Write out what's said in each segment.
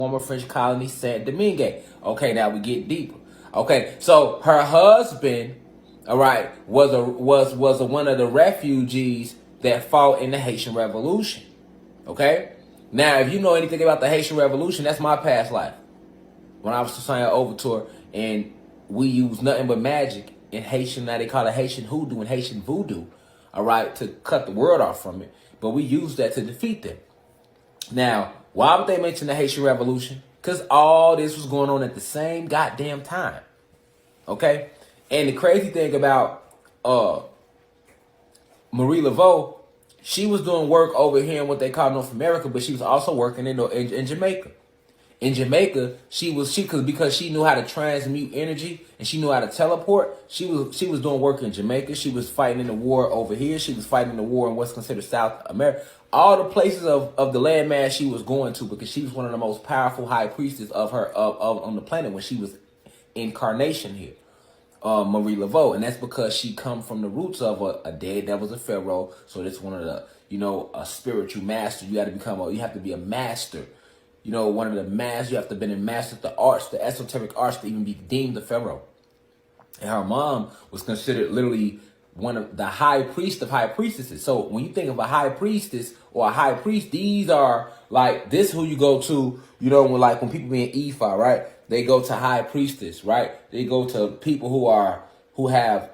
former French colony Saint Domingue. Okay, now we get deeper. Okay, so her husband, all right, was one of the refugees that fought in the Haitian Revolution. Okay, now if you know anything about the Haitian Revolution, that's my past life. When I was signing Overture, and we used nothing but magic in Haitian. Now they call it Haitian hoodoo and Haitian voodoo, all right, to cut the word off from it. But we used that to defeat them. Now, why would they mention the Haitian Revolution? Because all this was going on at the same goddamn time. Okay? And the crazy thing about Marie Laveau, she was doing work over here in what they call North America, but she was also working in Jamaica. In Jamaica, because she knew how to transmute energy and she knew how to teleport. She was doing work in Jamaica. She was fighting in the war over here. She was fighting in the war in what's considered South America. All the places of the landmass she was going to, because she was one of the most powerful high priestess of on the planet when she was incarnation here. Marie Laveau, and that's because she come from the roots of a dead that was a pharaoh. So that's one of the, a spiritual master. You have to be a master. One of the masters. You have to be a master of the arts, the esoteric arts, to even be deemed a pharaoh. And her mom was considered literally one of the high priest of high priestesses. So when you think of a high priestess or a high priest, these are like this who you go to, when people be in Ifa, right? They go to high priestess, right? They go to people who have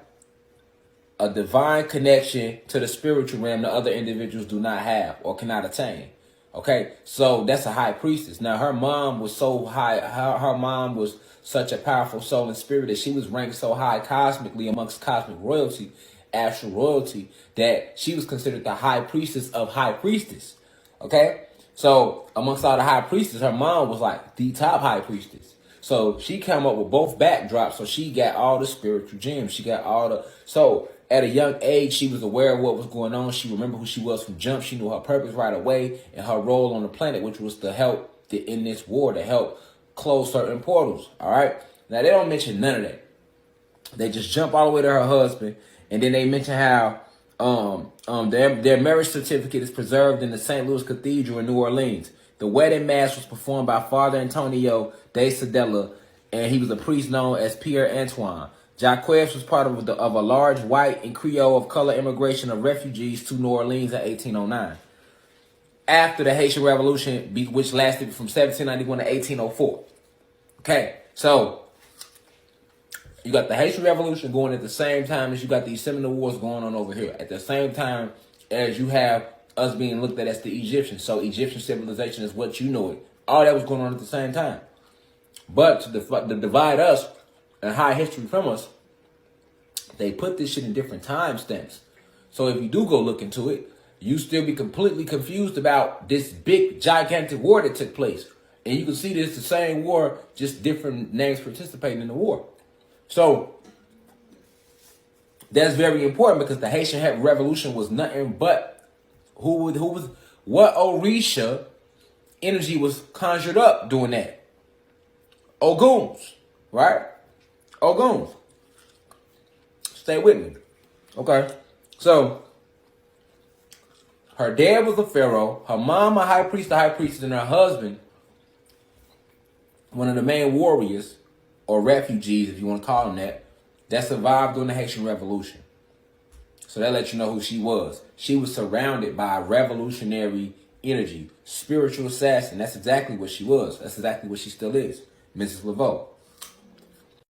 a divine connection to the spiritual realm that other individuals do not have or cannot attain. Okay, so that's a high priestess. Now, her mom was so high. Her mom was such a powerful soul and spirit that she was ranked so high cosmically amongst cosmic royalty, astral royalty, that she was considered the high priestess of high priestess. Okay, so amongst all the high priestess, her mom was like the top high priestess. So she came up with both backdrops. So she got all the spiritual gems. She got all the... So at a young age, she was aware of what was going on. She remembered who she was from jump. She knew her purpose right away and her role on the planet, which was to help in this war, to help close certain portals. All right. Now, they don't mention none of that. They just jump all the way to her husband. And then they mention how their marriage certificate is preserved in the St. Louis Cathedral in New Orleans. The wedding mass was performed by Father Antonio de Sedella, and he was a priest known as Pierre Antoine. Jacques was part of a large white and Creole of color immigration of refugees to New Orleans in 1809. After the Haitian Revolution, which lasted from 1791 to 1804. Okay, so you got the Haitian Revolution going at the same time as you got these Seminole Wars going on over here. At the same time as you have us being looked at as the Egyptians. So Egyptian civilization is what you know it. All that was going on at the same time. But to divide us and hide history from us, they put this shit in different time stamps. So if you do go look into it, you still be completely confused about this big, gigantic war that took place. And you can see this the same war, just different names participating in the war. So that's very important because the Haitian Revolution was nothing but what Orisha energy was conjured up doing that. Oguns, right? Oguns. Stay with me. Okay. So her dad was a pharaoh, her mom a high priestess, and her husband, one of the main warriors or refugees, if you want to call them that survived during the Haitian Revolution. So that lets you know who she was. She was surrounded by revolutionary energy, spiritual assassin. That's exactly what she was. That's exactly what she still is, Mrs. Laveau.